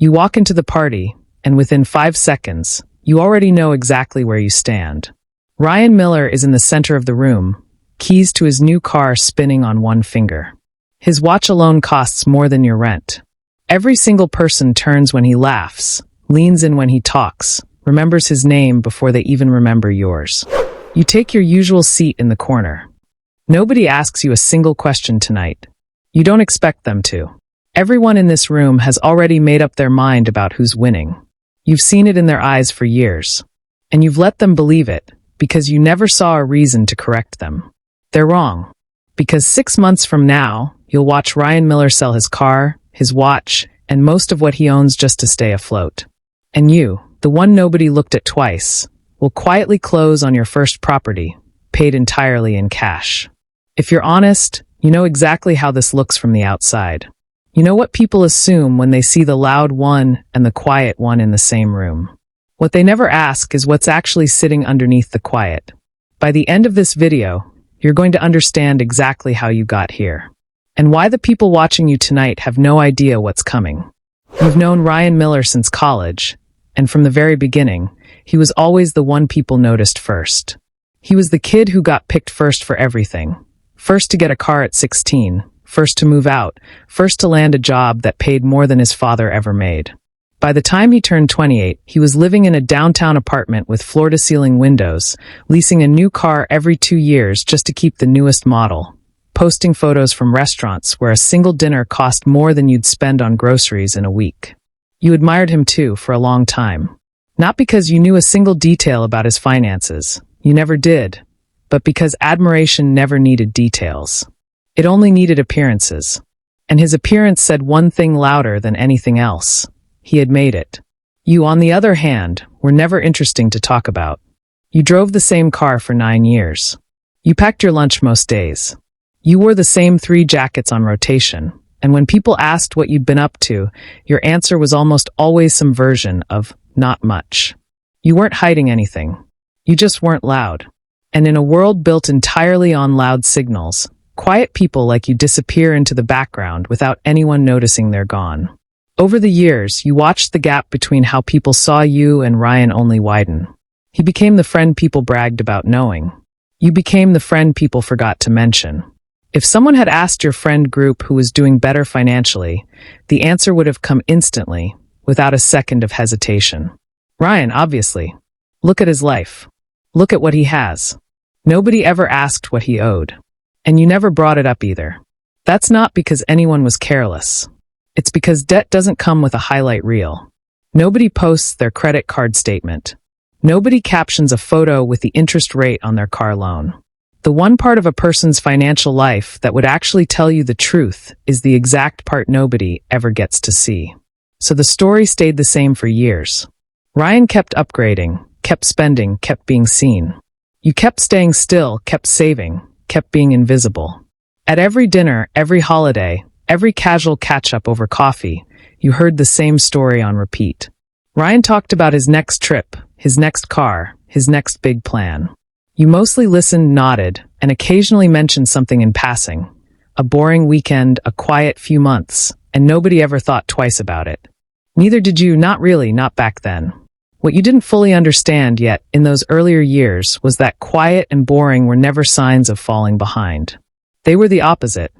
You walk into the party, and within 5 seconds, you already know exactly where you stand. Ryan Miller is in the center of the room, keys to his new car spinning on one finger. His watch alone costs more than your rent. Every single person turns when he laughs, leans in when he talks, remembers his name before they even remember yours. You take your usual seat in the corner. Nobody asks you a single question tonight. You don't expect them to. Everyone in this room has already made up their mind about who's winning. You've seen it in their eyes for years. And you've let them believe it, because you never saw a reason to correct them. They're wrong. Because 6 months from now, you'll watch Ryan Miller sell his car, his watch, and most of what he owns just to stay afloat. And you, the one nobody looked at twice, will quietly close on your first property, paid entirely in cash. If you're honest, you know exactly how this looks from the outside. You know what people assume when they see the loud one and the quiet one in the same room. What they never ask is what's actually sitting underneath the quiet. By the end of this video, you're going to understand exactly how you got here, and why the people watching you tonight have no idea what's coming. You've known Ryan Miller since college, and from the very beginning, he was always the one people noticed first. He was the kid who got picked first for everything. First to get a car at 16, first to move out, first to land a job that paid more than his father ever made. By the time he turned 28, he was living in a downtown apartment with floor-to-ceiling windows, leasing a new car every 2 years just to keep the newest model, posting photos from restaurants where a single dinner cost more than you'd spend on groceries in a week. You admired him too for a long time. Not because you knew a single detail about his finances, you never did, but because admiration never needed details. It only needed appearances. And his appearance said one thing louder than anything else. He had made it. You, on the other hand, were never interesting to talk about. You drove the same car for 9 years. You packed your lunch most days. You wore the same 3 jackets on rotation, and when people asked what you'd been up to, your answer was almost always some version of not much. You weren't hiding anything. You just weren't loud. And in a world built entirely on loud signals, quiet people like you disappear into the background without anyone noticing they're gone. Over the years, you watched the gap between how people saw you and Ryan only widen. He became the friend people bragged about knowing. You became the friend people forgot to mention. If someone had asked your friend group who was doing better financially, the answer would have come instantly, without a second of hesitation. Ryan, obviously. Look at his life. Look at what he has. Nobody ever asked what he owed. And you never brought it up either. That's not because anyone was careless. It's because debt doesn't come with a highlight reel. Nobody posts their credit card statement. Nobody captions a photo with the interest rate on their car loan. The one part of a person's financial life that would actually tell you the truth is the exact part nobody ever gets to see. So the story stayed the same for years. Ryan kept upgrading, kept spending, kept being seen. You kept staying still, kept saving, kept being invisible. At every dinner, every holiday, every casual catch-up over coffee, you heard the same story on repeat. Ryan talked about his next trip, his next car, his next big plan. You mostly listened, nodded, and occasionally mentioned something in passing. A boring weekend, a quiet few months, and nobody ever thought twice about it. Neither did you, not really, not back then. What you didn't fully understand yet in those earlier years was that quiet and boring were never signs of falling behind. They were the opposite.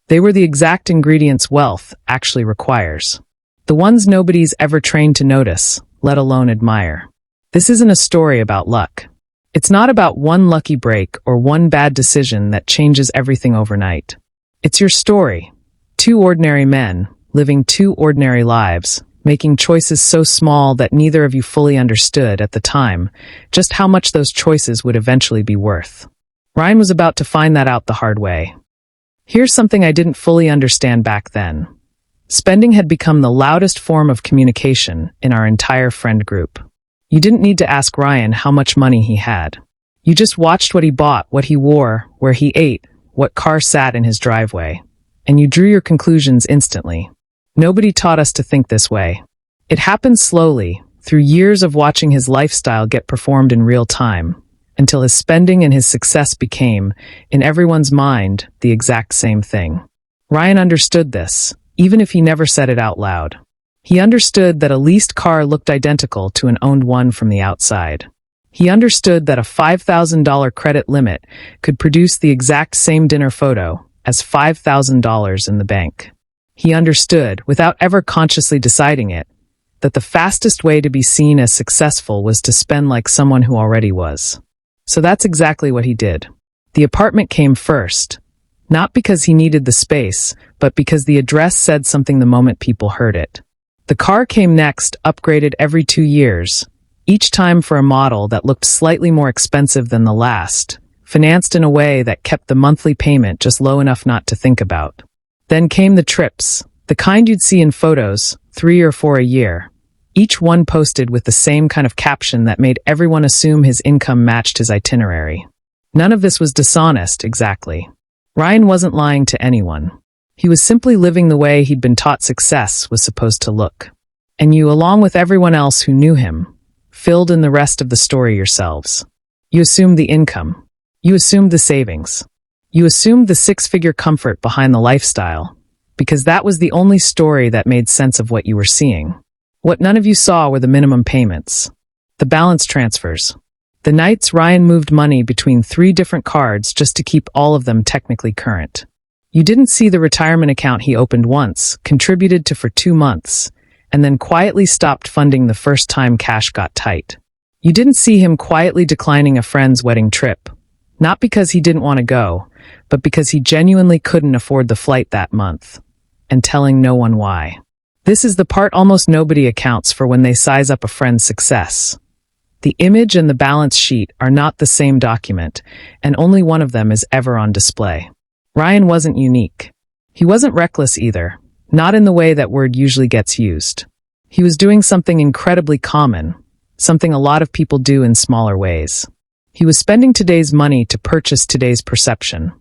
They were the exact ingredients wealth actually requires. The ones nobody's ever trained to notice, let alone admire. This isn't a story about luck. It's not about one lucky break or one bad decision that changes everything overnight. It's your story. 2 ordinary men, living 2 ordinary lives, making choices so small that neither of you fully understood at the time just how much those choices would eventually be worth. Ryan was about to find that out the hard way. Here's something I didn't fully understand back then. Spending had become the loudest form of communication in our entire friend group. You didn't need to ask Ryan how much money he had. You just watched what he bought, what he wore, where he ate, what car sat in his driveway, and you drew your conclusions instantly. Nobody taught us to think this way. It happened slowly, through years of watching his lifestyle get performed in real time, until his spending and his success became, in everyone's mind, the exact same thing. Ryan understood this, even if he never said it out loud. He understood that a leased car looked identical to an owned one from the outside. He understood that a $5,000 credit limit could produce the exact same dinner photo as $5,000 in the bank. He understood, without ever consciously deciding it, that the fastest way to be seen as successful was to spend like someone who already was. So that's exactly what he did. The apartment came first, not because he needed the space, but because the address said something the moment people heard it. The car came next, upgraded every 2 years, each time for a model that looked slightly more expensive than the last, financed in a way that kept the monthly payment just low enough not to think about. Then came the trips, the kind you'd see in photos, 3 or 4 a year, each one posted with the same kind of caption that made everyone assume his income matched his itinerary. None of this was dishonest, exactly. Ryan wasn't lying to anyone. He was simply living the way he'd been taught success was supposed to look. And you, along with everyone else who knew him, filled in the rest of the story yourselves. You assumed the income. You assumed the savings. You assumed the 6-figure comfort behind the lifestyle, because that was the only story that made sense of what you were seeing. What none of you saw were the minimum payments, the balance transfers, the nights Ryan moved money between 3 different cards just to keep all of them technically current. You didn't see the retirement account he opened once, contributed to for 2 months, and then quietly stopped funding the first time cash got tight. You didn't see him quietly declining a friend's wedding trip, not because he didn't want to go, but because he genuinely couldn't afford the flight that month, and telling no one why. This is the part almost nobody accounts for when they size up a friend's success. The image and the balance sheet are not the same document, and only one of them is ever on display. Ryan wasn't unique. He wasn't reckless either, not in the way that word usually gets used. He was doing something incredibly common, something a lot of people do in smaller ways. He was spending today's money to purchase today's perception,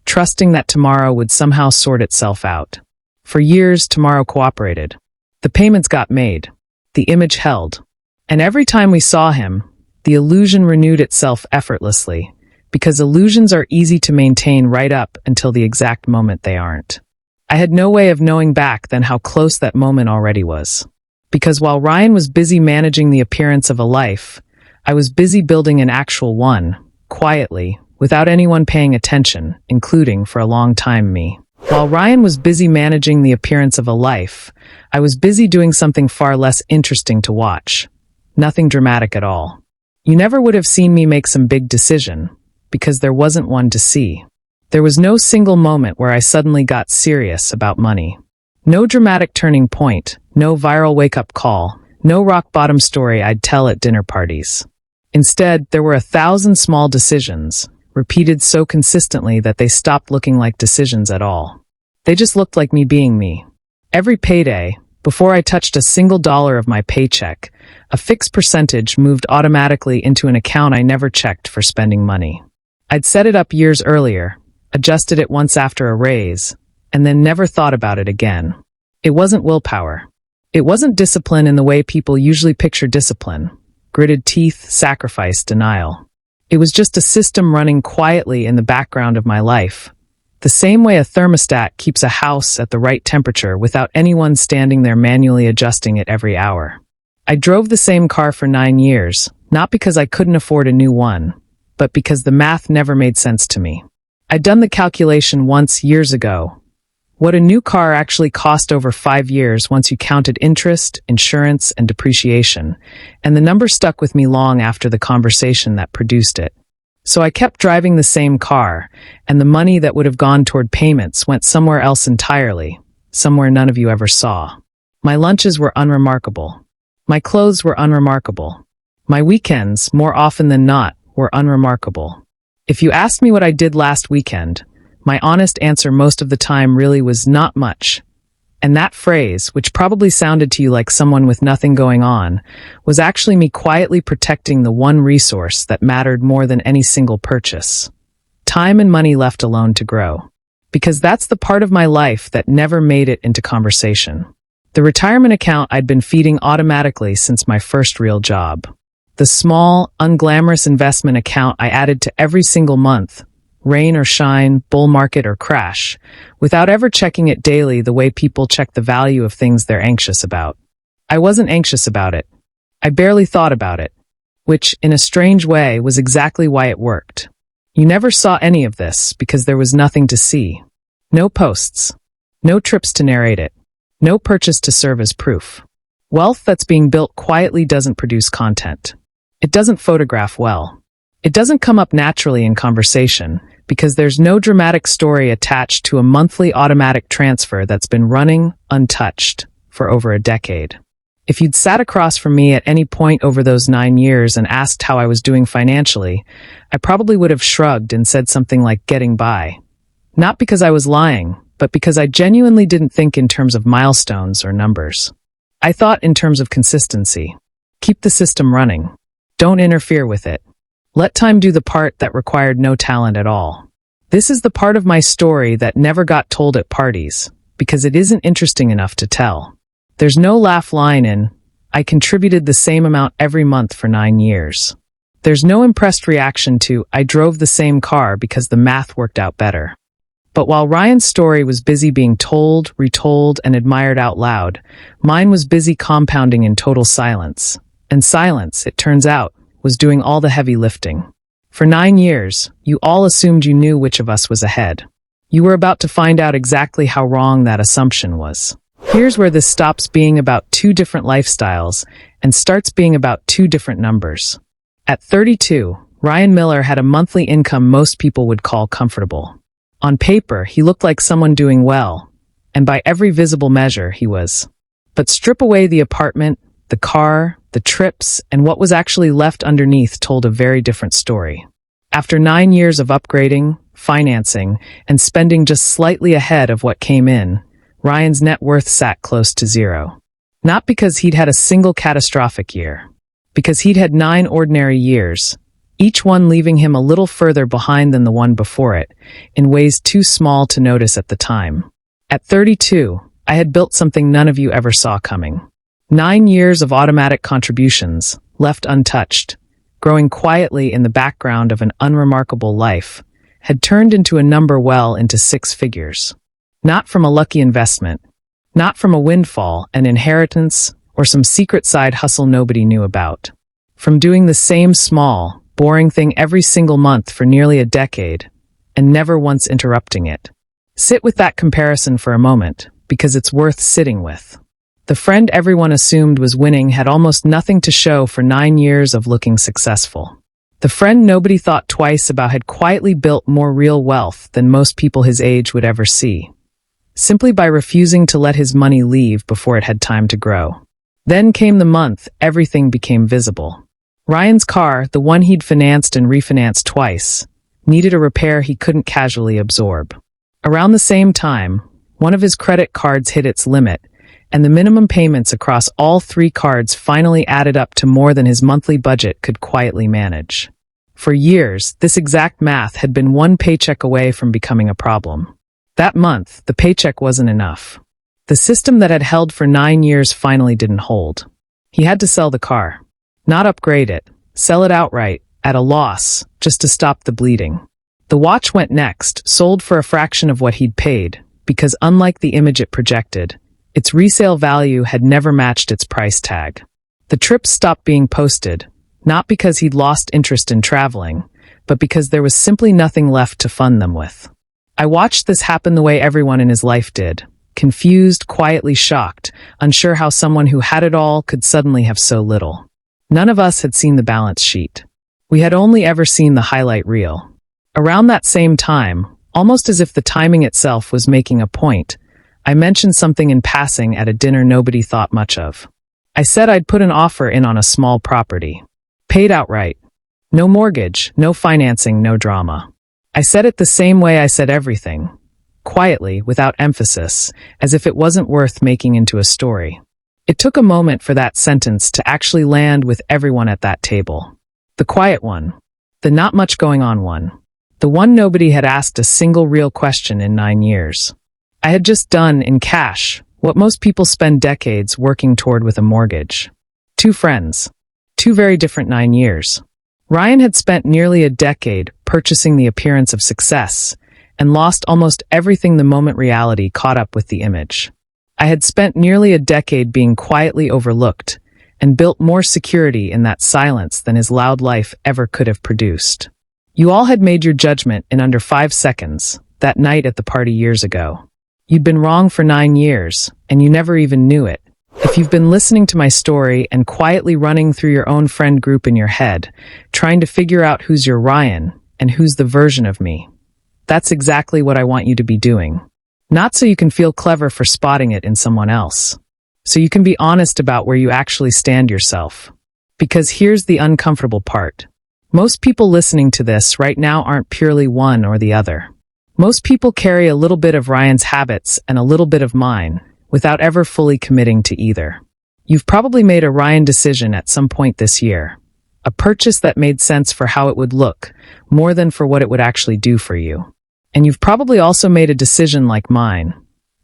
trusting that tomorrow would somehow sort itself out. For years, tomorrow cooperated. The payments got made. The image held. And every time we saw him, the illusion renewed itself effortlessly, because illusions are easy to maintain right up until the exact moment they aren't. I had no way of knowing back then how close that moment already was. Because while Ryan was busy managing the appearance of a life, I was busy building an actual one, quietly, without anyone paying attention, including, for a long time, me. While Ryan was busy managing the appearance of a life, I was busy doing something far less interesting to watch. Nothing dramatic at all. You never would have seen me make some big decision, because there wasn't one to see. There was no single moment where I suddenly got serious about money. No dramatic turning point, no viral wake-up call, no rock-bottom story I'd tell at dinner parties. Instead, there were 1,000 small decisions, repeated so consistently that they stopped looking like decisions at all. They just looked like me being me. Every payday, before I touched a single dollar of my paycheck, a fixed percentage moved automatically into an account I never checked for spending money. I'd set it up years earlier, adjusted it once after a raise, and then never thought about it again. It wasn't willpower. It wasn't discipline in the way people usually picture discipline: gritted teeth, sacrifice, denial. It was just a system running quietly in the background of my life, the same way a thermostat keeps a house at the right temperature without anyone standing there manually adjusting it every hour. I drove the same car for 9 years, not because I couldn't afford a new one, but because the math never made sense to me. I'd done the calculation once years ago. What a new car actually cost over 5 years once you counted interest, insurance, and depreciation, and the number stuck with me long after the conversation that produced it. So I kept driving the same car, and the money that would have gone toward payments went somewhere else entirely, somewhere none of you ever saw. My lunches were unremarkable. My clothes were unremarkable. My weekends, more often than not, were unremarkable. If you asked me what I did last weekend, my honest answer most of the time really was not much. And that phrase, which probably sounded to you like someone with nothing going on, was actually me quietly protecting the one resource that mattered more than any single purchase: time and money left alone to grow. Because that's the part of my life that never made it into conversation. The retirement account I'd been feeding automatically since my first real job. The small, unglamorous investment account I added to every single month, rain or shine, bull market or crash, without ever checking it daily the way people check the value of things they're anxious about. I wasn't anxious about it. I barely thought about it, which, in a strange way, was exactly why it worked. You never saw any of this because there was nothing to see. No posts. No trips to narrate it. No purchase to serve as proof. Wealth that's being built quietly doesn't produce content. It doesn't photograph well. It doesn't come up naturally in conversation because there's no dramatic story attached to a monthly automatic transfer that's been running untouched for over a decade. If you'd sat across from me at any point over those 9 years and asked how I was doing financially, I probably would have shrugged and said something like getting by. Not because I was lying, but because I genuinely didn't think in terms of milestones or numbers. I thought in terms of consistency. Keep the system running. Don't interfere with it. Let time do the part that required no talent at all. This is the part of my story that never got told at parties, because it isn't interesting enough to tell. There's no laugh line in, I contributed the same amount every month for 9 years. There's no impressed reaction to, I drove the same car because the math worked out better. But while Ryan's story was busy being told, retold, and admired out loud, mine was busy compounding in total silence. And silence, it turns out, was doing all the heavy lifting. For 9 years, you all assumed you knew which of us was ahead. You were about to find out exactly how wrong that assumption was. Here's where this stops being about 2 different lifestyles and starts being about 2 different numbers. At 32, Ryan Miller had a monthly income most people would call comfortable. On paper, he looked like someone doing well, and by every visible measure, he was. But strip away the apartment, the car, the trips, and what was actually left underneath told a very different story. After 9 years of upgrading, financing, and spending just slightly ahead of what came in, Ryan's net worth sat close to zero. Not because he'd had a single catastrophic year, because he'd had 9 ordinary years, each one leaving him a little further behind than the one before it, in ways too small to notice at the time. At 32, I had built something none of you ever saw coming. 9 years of automatic contributions, left untouched, growing quietly in the background of an unremarkable life, had turned into a number well into 6 figures. Not from a lucky investment, not from a windfall, an inheritance, or some secret side hustle nobody knew about. From doing the same small, boring thing every single month for nearly a decade, and never once interrupting it. Sit with that comparison for a moment, because it's worth sitting with. The friend everyone assumed was winning had almost nothing to show for 9 years of looking successful. The friend nobody thought twice about had quietly built more real wealth than most people his age would ever see, simply by refusing to let his money leave before it had time to grow. Then came the month everything became visible. Ryan's car, the one he'd financed and refinanced twice, needed a repair he couldn't casually absorb. Around the same time, one of his credit cards hit its limit, and the minimum payments across all 3 cards finally added up to more than his monthly budget could quietly manage. For years, this exact math had been 1 paycheck away from becoming a problem. That month, the paycheck wasn't enough. The system that had held for 9 years finally didn't hold. He had to sell the car. Not upgrade it, sell it outright, at a loss, just to stop the bleeding. The watch went next, sold for a fraction of what he'd paid, because unlike the image it projected, its resale value had never matched its price tag. The trips stopped being posted, not because he'd lost interest in traveling, but because there was simply nothing left to fund them with. I watched this happen the way everyone in his life did, confused, quietly shocked, unsure how someone who had it all could suddenly have so little. None of us had seen the balance sheet. We had only ever seen the highlight reel. Around that same time, almost as if the timing itself was making a point, I mentioned something in passing at a dinner nobody thought much of. I said I'd put an offer in on a small property. Paid outright. No mortgage, no financing, no drama. I said it the same way I said everything. Quietly, without emphasis, as if it wasn't worth making into a story. It took a moment for that sentence to actually land with everyone at that table. The quiet one. The not much going on one. The one nobody had asked a single real question in 9 years. I had just done, in cash, what most people spend decades working toward with a mortgage. 2 friends. 2 very different 9 years. Ryan had spent nearly a decade purchasing the appearance of success and lost almost everything the moment reality caught up with the image. I had spent nearly a decade being quietly overlooked and built more security in that silence than his loud life ever could have produced. You all had made your judgment in under 5 seconds, that night at the party years ago. You'd been wrong for 9 years, and you never even knew it. If you've been listening to my story and quietly running through your own friend group in your head, trying to figure out who's your Ryan and who's the version of me, that's exactly what I want you to be doing. Not so you can feel clever for spotting it in someone else. So you can be honest about where you actually stand yourself. Because here's the uncomfortable part. Most people listening to this right now aren't purely one or the other. Most people carry a little bit of Ryan's habits and a little bit of mine, without ever fully committing to either. You've probably made a Ryan decision at some point this year. A purchase that made sense for how it would look, more than for what it would actually do for you. And you've probably also made a decision like mine.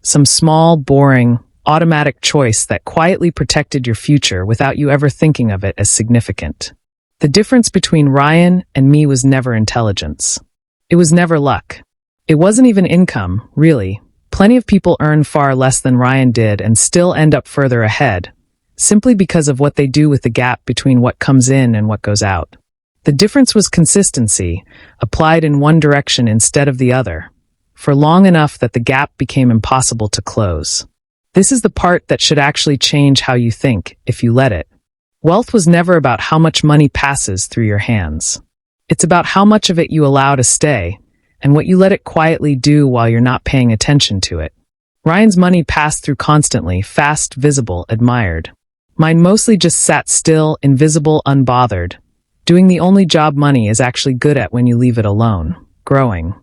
Some small, boring, automatic choice that quietly protected your future without you ever thinking of it as significant. The difference between Ryan and me was never intelligence. It was never luck. It wasn't even income, really. Plenty of people earn far less than Ryan did and still end up further ahead, simply because of what they do with the gap between what comes in and what goes out. The difference was consistency, applied in one direction instead of the other, for long enough that the gap became impossible to close. This is the part that should actually change how you think, if you let it. Wealth was never about how much money passes through your hands. It's about how much of it you allow to stay, and what you let it quietly do while you're not paying attention to it. Ryan's money passed through constantly, fast, visible, admired. Mine mostly just sat still, invisible, unbothered, doing the only job money is actually good at when you leave it alone, growing.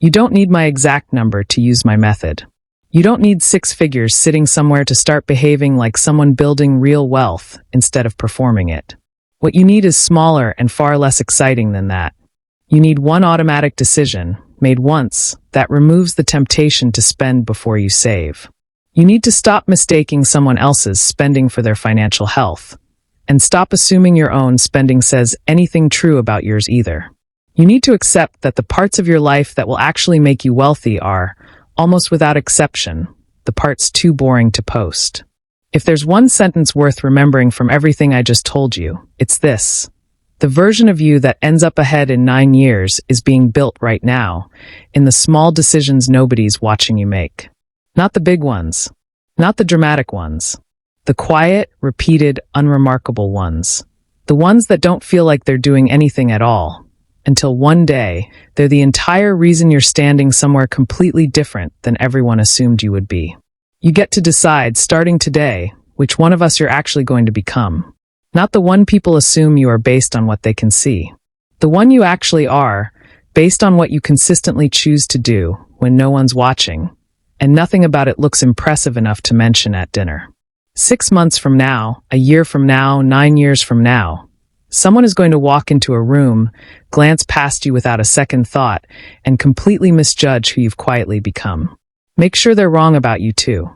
You don't need my exact number to use my method. You don't need 6 figures sitting somewhere to start behaving like someone building real wealth instead of performing it. What you need is smaller and far less exciting than that. You need one automatic decision, made once, that removes the temptation to spend before you save. You need to stop mistaking someone else's spending for their financial health, and stop assuming your own spending says anything true about yours either. You need to accept that the parts of your life that will actually make you wealthy are, almost without exception, the parts too boring to post. If there's one sentence worth remembering from everything I just told you, it's this. The version of you that ends up ahead in 9 years is being built right now, in the small decisions nobody's watching you make. Not the big ones. Not the dramatic ones. The quiet, repeated, unremarkable ones. The ones that don't feel like they're doing anything at all. Until one day, they're the entire reason you're standing somewhere completely different than everyone assumed you would be. You get to decide, starting today, which one of us you're actually going to become. Not the one people assume you are based on what they can see. The one you actually are, based on what you consistently choose to do when no one's watching, and nothing about it looks impressive enough to mention at dinner. 6 months from now, a year from now, 9 years from now, someone is going to walk into a room, glance past you without a second thought, and completely misjudge who you've quietly become. Make sure they're wrong about you too.